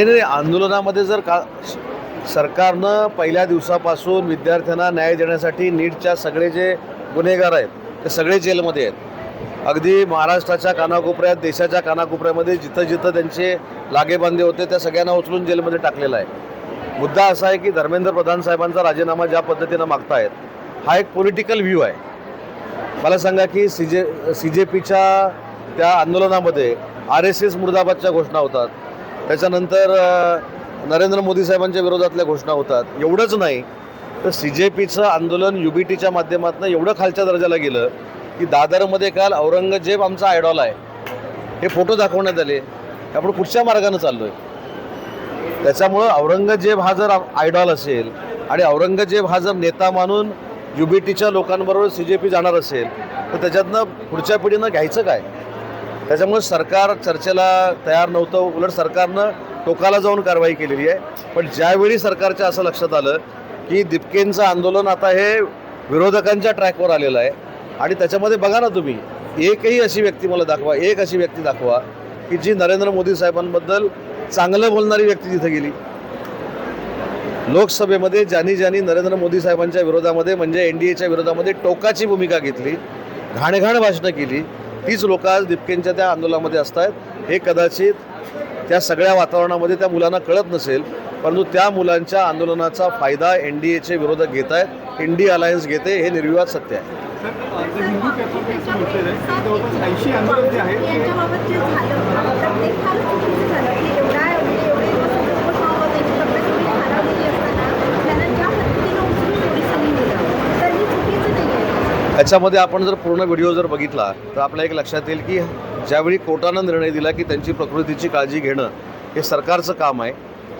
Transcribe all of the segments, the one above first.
नाही नाही आंदोलनामध्ये जर का सरकारनं पहिल्या दिवसापासून विद्यार्थ्यांना न्याय देण्यासाठी नीटच्या सगळे जे गुन्हेगार आहेत ते सगळे जेलमध्ये आहेत. अगदी महाराष्ट्राच्या कानाकोपऱ्यात देशाच्या कानाकोपऱ्यामध्ये जिथं जिथं त्यांचे लागेबांधे होते त्या सगळ्यांना उचलून जेलमध्ये टाकलेला आहे. मुद्दा असा आहे की धर्मेंद्र प्रधान साहेबांचा राजीनामा ज्या पद्धतीनं मागतायत हा एक पॉलिटिकल व्ह्यू आहे. मला सांगा की सी जे पीच्या त्या आंदोलनामध्ये RSS मुर्दाबादच्या घोषणा होतात, त्याच्यानंतर नरेंद्र मोदी साहेबांच्या विरोधातल्या घोषणा होतात. एवढंच नाही तर CJPचं आंदोलन UBTच्या माध्यमातून एवढं खालच्या दर्जाला गेलं की दादरमध्ये काल औरंगजेब आमचा आयडॉल आहे हे फोटो दाखवण्यात आले. आपण कुठच्या मार्गानं चाललो आहे? त्याच्यामुळं औरंगजेब हा जर आयडॉल असेल आणि औरंगजेब हा जर नेता मानून UBTच्या लोकांबरोबर CJP जाणार असेल तर त्याच्यातनं पुढच्या पिढीनं घ्यायचं काय? त्याच्यामुळे सरकार चर्चेला तयार नव्हतं. उलट सरकारनं टोकाला जाऊन कारवाई केलेली आहे. पण ज्यावेळी सरकारच्या असं लक्षात आलं की दिपकेंचं आंदोलन आता हे विरोधकांच्या ट्रॅकवर आलेलं आहे आणि त्याच्यामध्ये बघा ना तुम्ही एकही अशी व्यक्ती मला दाखवा, एक अशी व्यक्ती दाखवा की जी नरेंद्र मोदी साहेबांबद्दल चांगलं बोलणारी व्यक्ती तिथे गेली. लोकसभेमध्ये ज्यांनी नरेंद्र मोदी साहेबांच्या विरोधामध्ये म्हणजे NDAच्या विरोधामध्ये टोकाची भूमिका घेतली, घाणघाण भाषणं केली, तीच लोक आज दिपकेंच्या त्या आंदोलनामध्ये असत आहेत. हे कदाचित त्या सगळ्या वातावरणामध्ये त्या मुलांना कळत नसेल, परंतु त्या मुलांच्या आंदोलनाचा फायदा NDAचे विरोधक घेत आहेत, इंडिया अलायन्स घेते, हे निर्विवाद सत्य आहे. याच्यामध्ये आपण जर पूर्ण व्हिडिओ जर बघितला तर आपल्या एक लक्षात येईल की ज्यावेळी कोर्टानं निर्णय दिला की त्यांची प्रकृतीची काळजी घेणं हे सरकारचं काम आहे.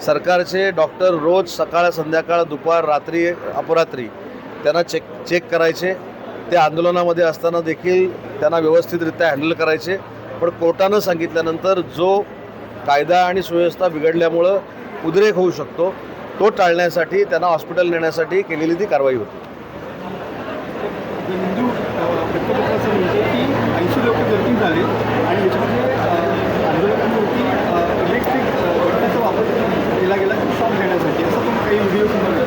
सरकारचे डॉक्टर रोज सकाळ संध्याकाळ दुपार रात्री अपरात्री त्यांना चेक करायचे. ते आंदोलनामध्ये असताना देखील त्यांना व्यवस्थितरित्या हँडल करायचे. पण कोर्टानं सांगितल्यानंतर जो कायदा आणि सुव्यवस्था बिघडल्यामुळं उद्रेक होऊ शकतो तो टाळण्यासाठी त्यांना हॉस्पिटल नेण्यासाठी केलेली ती कारवाई होती. हिंदू वृत्तपत्राचं म्हणते की 80 लोक जखमी झाले आणि याच्यामध्ये आंदोलकांवरती इलेक्ट्रिक गटाचा वापर केला गेला शॉक देण्यासाठी, असं पण काही व्हिडिओ समोर.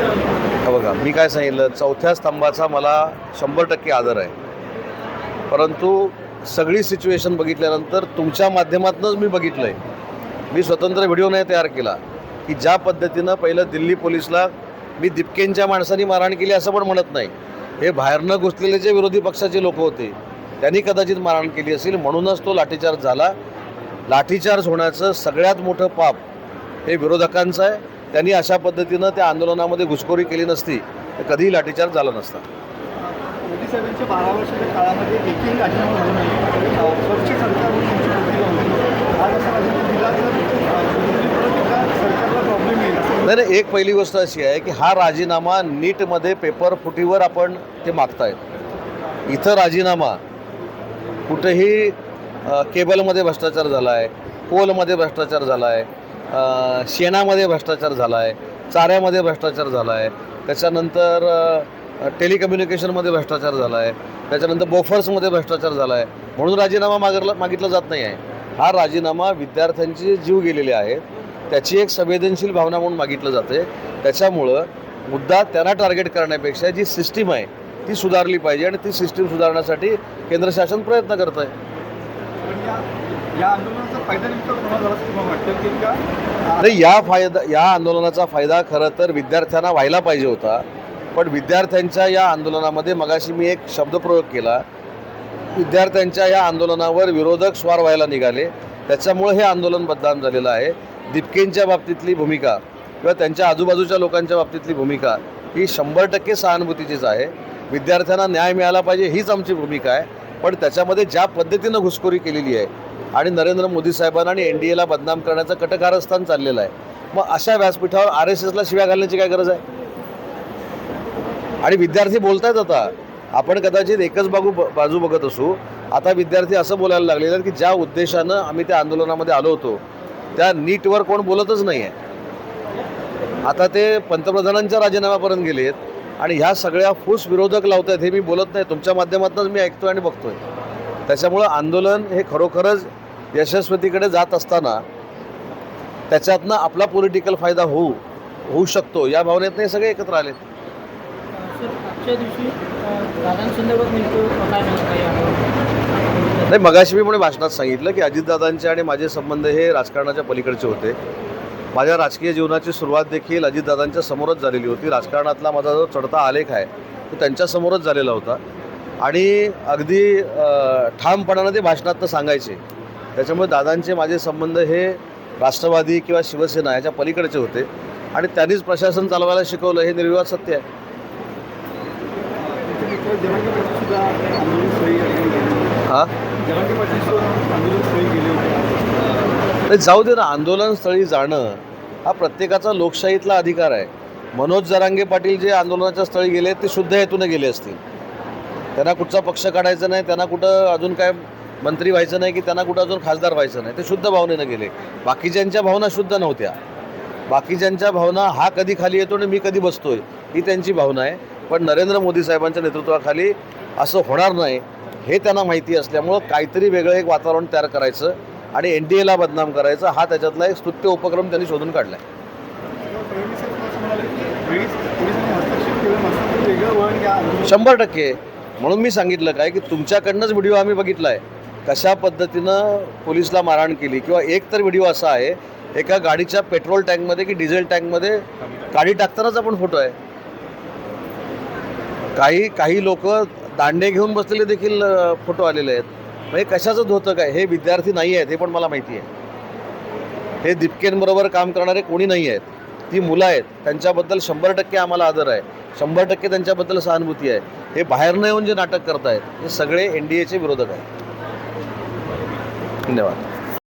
बघा मी काय सांगितलं, चौथ्या स्तंभाचा मला 100% आदर आहे. परंतु सगळी सिच्युएशन बघितल्यानंतर तुमच्या माध्यमातूनच मी बघितलं आहे. मी स्वतंत्र व्हिडिओ नाही तयार केला की ज्या पद्धतीनं पहिलं दिल्ली पोलिसला मी दिपकेंच्या माणसांनी मारहाण केली असं पण म्हणत नाही. हे बाहेरनं घुसलेले जे विरोधी पक्षाचे लोक होते त्यांनी कदाचित मारहाण केली असेल, म्हणूनच तो लाठीचार्ज झाला. लाठीचार्ज होण्याचं सगळ्यात मोठं पाप हे विरोधकांचं आहे. त्यांनी अशा पद्धतीनं त्या आंदोलनामध्ये घुसखोरी केली नसती तर कधीही लाठीचार्ज झाला नसता. मोदी साहेबांच्या 12 वर्षाच्या काळामध्ये एकही राजीनामा झाला नाही. स्वच्छ सरकार आज असा राजीनामा दिला तर सरकारला प्रॉब्लेम येईल. नाही, एक पहिली गोष्ट अशी आहे की हा राजीनामा नीटमध्ये पेपर फुटीवर आपण ते मागतायत. इथं राजीनामा कुठेही केबलमध्ये भ्रष्टाचार झाला आहे, पोलमध्ये भ्रष्टाचार झाला आहे, शेणामध्ये भ्रष्टाचार झाला आहे, चाऱ्यामध्ये भ्रष्टाचार झाला आहे, त्याच्यानंतर टेलिकम्युनिकेशनमध्ये भ्रष्टाचार झाला आहे, त्याच्यानंतर बोफर्समध्ये भ्रष्टाचार झाला आहे, म्हणून राजीनामा मागितला जात नाही आहे. हा राजीनामा विद्यार्थ्यांचे जीव गेलेले आहेत त्याची एक संवेदनशील भावना म्हणून मागितलं जाते. त्याच्यामुळं मुद्दा त्यांना टार्गेट करण्यापेक्षा जी सिस्टीम आहे ती सुधारली पाहिजे आणि ती सिस्टीम सुधारण्यासाठी केंद्र शासन प्रयत्न करत आहे. या आंदोलनाचा फायदा नेमका कोणाला झाला असं वाटतं की का? नाही, या आंदोलनाचा फायदा खरं तर विद्यार्थ्यांना व्हायला पाहिजे होता. पण विद्यार्थ्यांच्या या आंदोलनामध्ये मगाशी मी एक शब्दप्रयोग केला, विद्यार्थ्यांच्या या आंदोलनावर विरोधक स्वार व्हायला निघाले, त्याच्यामुळे हे आंदोलन बदनाम झालेलं आहे. दिपकेंच्या बाबतीतली भूमिका किंवा त्यांच्या आजूबाजूच्या लोकांच्या बाबतीतली भूमिका ही 100% सहानुभूतीचीच आहे. विद्यार्थ्यांना न्याय मिळाला पाहिजे हीच आमची भूमिका आहे. पण त्याच्यामध्ये ज्या पद्धतीनं घुसखोरी केलेली आहे आणि नरेंद्र मोदी साहेबांना आणि NDAला बदनाम करण्याचं कटकारस्थान चाललेलं आहे, मग अशा व्यासपीठावर RSSला शिव्या घालण्याची काय गरज आहे? आणि विद्यार्थी बोलतायत. आता आपण कदाचित एकच बाजू बघत असू, आता विद्यार्थी असं बोलायला लागलेले आहेत की ज्या उद्देशानं आम्ही त्या आंदोलनामध्ये आलो होतो त्या नीटवर कोण बोलतच नाही आहे. आता ते पंतप्रधानांच्या राजीनाम्यापर्यंत गेलेत आणि ह्या सगळ्या फूस विरोधक लावत आहेत. हे मी बोलत नाही, तुमच्या माध्यमातूनच मी ऐकतोय आणि बघतोय. त्याच्यामुळं आंदोलन हे खरोखरच यशस्वीकडे जात असताना त्याच्यातनं आपला पॉलिटिकल फायदा होऊ शकतो या भावनेतनं हे सगळे एकत्र आले. सर आजच्या दिवशी दादांसंदर्भात नेमकं काय म्हणत काही नाही, मगाशी मी पण भाषणात सांगितलं की अजितदादांचे आणि माझे संबंध हे राजकारणाच्या पलीकडचे होते. माझ्या राजकीय जीवनाची सुरुवात देखील अजितदादांच्या समोरच झालेली होती. राजकारणातला माझा जो चढता आलेख आहे तो त्यांच्यासमोरच झालेला होता आणि अगदी ठामपणानं ते भाषणातनं सांगायचे. त्याच्यामुळे दादांचे माझे संबंध हे राष्ट्रवादी किंवा शिवसेना याच्या पलीकडचे होते आणि त्यांनीच प्रशासन चालवायला शिकवलं हे निर्विवाद सत्य आहे. जरांगे पाटील सुद्धा आंदोलन स्थळी गेले. हां, जरांगे पाटील सुद्धा आंदोलन स्थळी गेले होते. नाही, जाऊ दे ना. आंदोलनस्थळी जाणं हा प्रत्येकाचा लोकशाहीतला अधिकार आहे. मनोज जरांगे पाटील जे आंदोलनाच्या स्थळी गेले ते शुद्ध हेतूने गेले असतील. त्यांना कुठचा पक्ष काढायचा नाही, त्यांना कुठं अजून काय मंत्री व्हायचं नाही की त्यांना कुठं अजून खासदार व्हायचं नाही. ते शुद्ध भावनेनं गेले. बाकीच्यांच्या भावना शुद्ध नव्हत्या. बाकीच्यांच्या भावना हा कधी खाली येतो आणि मी कधी बसतोय ही त्यांची भावना आहे. पण नरेंद्र मोदी साहेबांच्या नेतृत्वाखाली असं होणार नाही हे त्यांना माहिती असल्यामुळं काहीतरी वेगळं एक वातावरण तयार करायचं आणि NDAला बदनाम करायचं हा त्याच्यातला एक स्तुत्य उपक्रम त्यांनी शोधून काढला आहे. फडणवीस साहेब असं म्हणाले की पोलिसांनी हस्तक्षेप केलं नसतं तर वेगळं वळण या आंदोलनात 100%. म्हणून मी सांगितलं काय की तुमच्याकडनंच व्हिडिओ आम्ही बघितला आहे कशा पद्धतीनं पोलिसला मारहाण केली. किंवा एक तर व्हिडिओ असा आहे एका गाडीच्या पेट्रोल टँकमध्ये की डिझेल टँकमध्ये गाडी टाकतानाच आपण फोटो आहे. काही लोक दांडे घेऊन बसलेले देखील फोटो आलेले आहेत. म्हणजे कशाचं होतं काय. हे विद्यार्थी नाही आहेत हे पण मला माहिती आहे. हे दीपकेंबरोबर काम करणारे कोणी नाही आहेत. ती मुलं आहेत. त्यांच्याबद्दल 100% आम्हाला आदर आहे. 100% त्यांच्याबद्दल सहानुभूती आहे. हे बाहेरनं येऊन जे नाटक करतायत हे सगळे NDAचे विरोधक आहेत. धन्यवाद.